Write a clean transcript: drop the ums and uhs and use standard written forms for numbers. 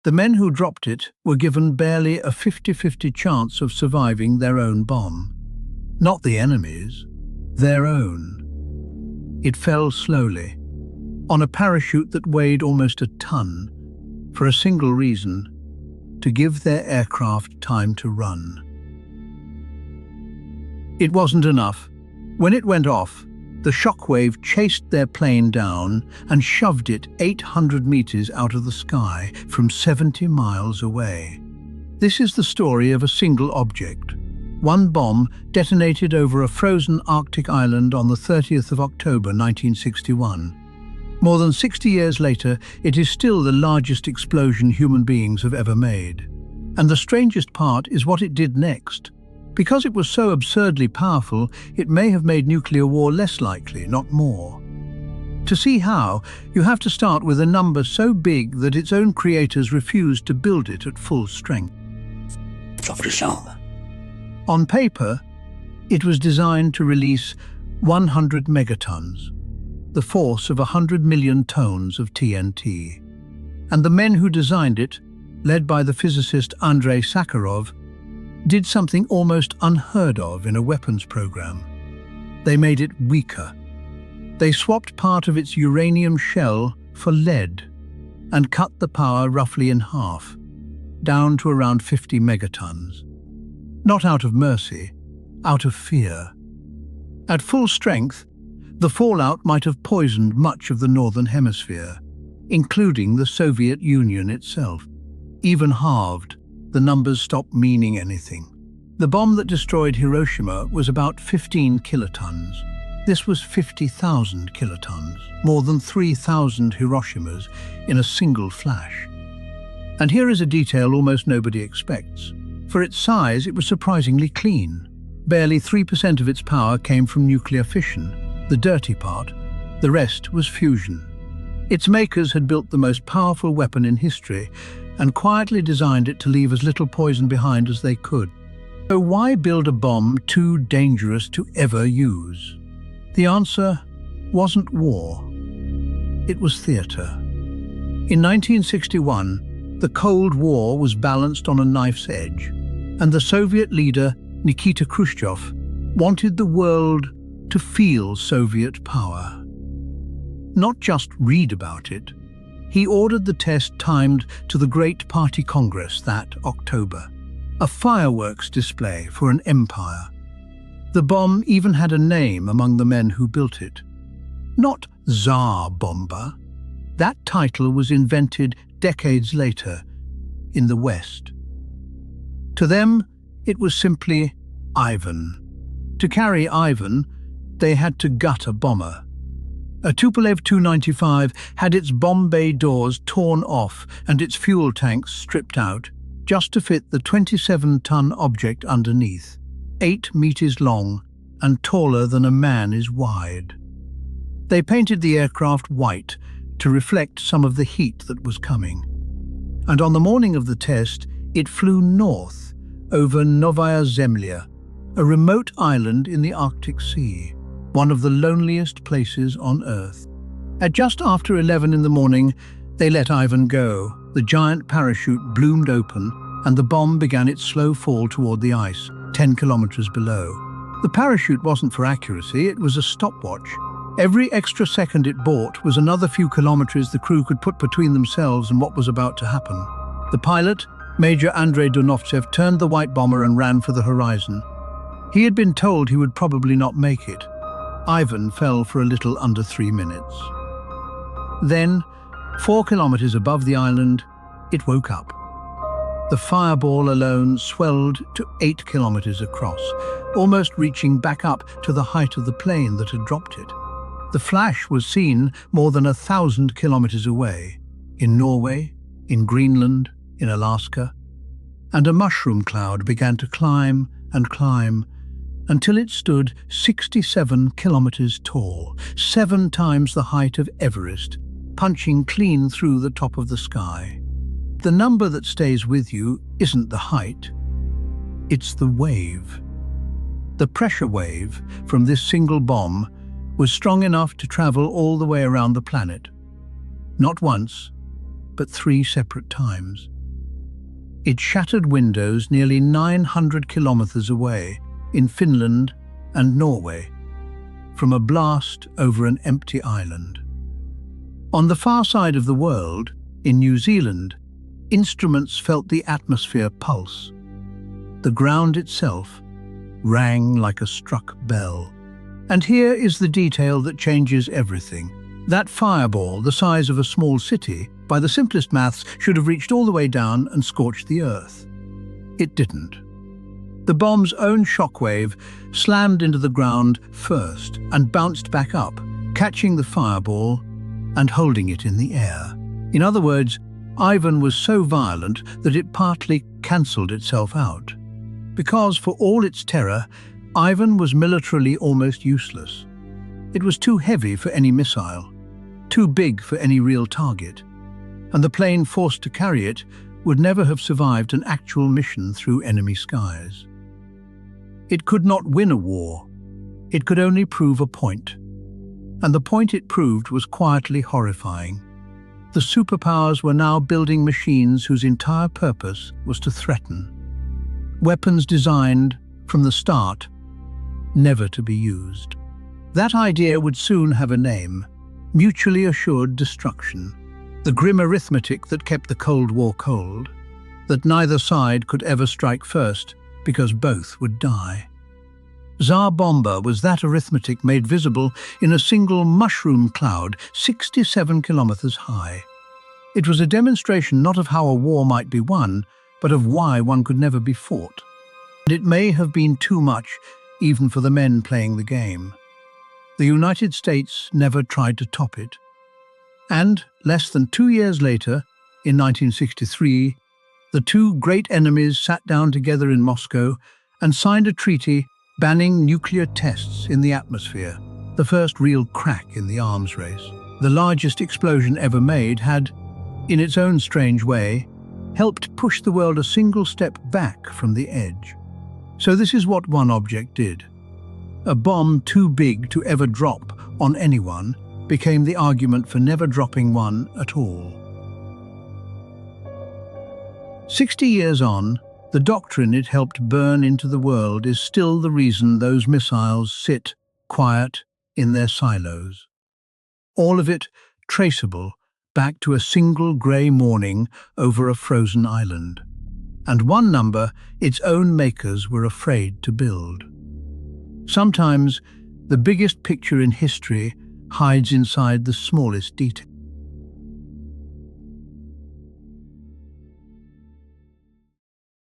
The men who dropped it were given barely a 50-50 chance of surviving their own bomb. Not the enemy's, their own. It fell slowly, on a parachute that weighed almost a ton, for a single reason: to give their aircraft time to run. It wasn't enough. When it went off, the shockwave chased their plane down and shoved it 800 meters out of the sky from 70 miles away. This is the story of a single object. One bomb detonated over a frozen Arctic island on the 30th of October 1961. More than 60 years later, it is still the largest explosion human beings have ever made. And the strangest part is what it did next. Because it was so absurdly powerful, it may have made nuclear war less likely, not more. To see how, you have to start with a number so big that its own creators refused to build it at full strength. On paper, it was designed to release 100 megatons, the force of 100 million tons of TNT. And the men who designed it, led by the physicist Andrei Sakharov, did something almost unheard of in a weapons program. They made it weaker. They swapped part of its uranium shell for lead and cut the power roughly in half, down to around 50 megatons. Not out of mercy, out of fear. At full strength, the fallout might have poisoned much of the Northern Hemisphere, including the Soviet Union itself. Even halved, the numbers stopped meaning anything. The bomb that destroyed Hiroshima was about 15 kilotons. This was 50,000 kilotons, more than 3,000 Hiroshimas in a single flash. And here is a detail almost nobody expects. For its size, it was surprisingly clean. Barely 3% of its power came from nuclear fission, the dirty part. The rest was fusion. Its makers had built the most powerful weapon in history and quietly designed it to leave as little poison behind as they could. So why build a bomb too dangerous to ever use? The answer wasn't war. It was theater. In 1961, the Cold War was balanced on a knife's edge, and the Soviet leader, Nikita Khrushchev, wanted the world to feel Soviet power. Not just read about it. He ordered the test timed to the Great Party Congress that October, a fireworks display for an empire. The bomb even had a name among the men who built it. Not Tsar Bomba. That title was invented decades later in the West. To them, it was simply Ivan. To carry Ivan, they had to gut a bomber. A Tupolev Tu-95 had its bomb bay doors torn off and its fuel tanks stripped out, just to fit the 27-ton object underneath, 8 meters long and taller than a man is wide. They painted the aircraft white to reflect some of the heat that was coming. And on the morning of the test, it flew north over Novaya Zemlya, a remote island in the Arctic Sea, one of the loneliest places on Earth. At just after 11 in the morning, they let Ivan go. The giant parachute bloomed open, and the bomb began its slow fall toward the ice, 10 kilometers below. The parachute wasn't for accuracy, it was a stopwatch. Every extra second it bought was another few kilometers the crew could put between themselves and what was about to happen. The pilot, Major Andrei Dunovtsev, turned the white bomber and ran for the horizon. He had been told he would probably not make it. Ivan fell for a little under 3 minutes. Then, 4 kilometers above the island, it woke up. The fireball alone swelled to 8 kilometers across, almost reaching back up to the height of the plane that had dropped it. The flash was seen more than 1,000 kilometers away, in Norway, in Greenland, in Alaska, and a mushroom cloud began to climb and climb until it stood 67 kilometers tall, 7 times the height of Everest, punching clean through the top of the sky. The number that stays with you isn't the height, it's the wave. The pressure wave from this single bomb was strong enough to travel all the way around the planet. Not once, at 3 separate times. It shattered windows nearly 900 kilometers away in Finland and Norway, from a blast over an empty island. On the far side of the world, in New Zealand, instruments felt the atmosphere pulse. The ground itself rang like a struck bell. And here is the detail that changes everything. That fireball, the size of a small city, by the simplest maths, should have reached all the way down and scorched the earth. It didn't. The bomb's own shockwave slammed into the ground first and bounced back up, catching the fireball and holding it in the air. In other words, Ivan was so violent that it partly cancelled itself out. Because, for all its terror, Ivan was militarily almost useless. It was too heavy for any missile, too big for any real target, and the plane forced to carry it would never have survived an actual mission through enemy skies. It could not win a war. It could only prove a point. And the point it proved was quietly horrifying. The superpowers were now building machines whose entire purpose was to threaten. Weapons designed, from the start, never to be used. That idea would soon have a name: mutually assured destruction. The grim arithmetic that kept the Cold War cold, that neither side could ever strike first because both would die. Tsar Bomba was that arithmetic made visible in a single mushroom cloud 67 kilometers high. It was a demonstration not of how a war might be won, but of why one could never be fought. And it may have been too much even for the men playing the game. The United States never tried to top it. And less than 2 years later, in 1963, the two great enemies sat down together in Moscow and signed a treaty banning nuclear tests in the atmosphere, the first real crack in the arms race. The largest explosion ever made had, in its own strange way, helped push the world a single step back from the edge. So this is what one object did. A bomb too big to ever drop on anyone became the argument for never dropping one at all. 60 years on, the doctrine it helped burn into the world is still the reason those missiles sit quiet in their silos. All of it traceable back to a single grey morning over a frozen island. And one number its own makers were afraid to build. Sometimes the biggest picture in history hides inside the smallest detail.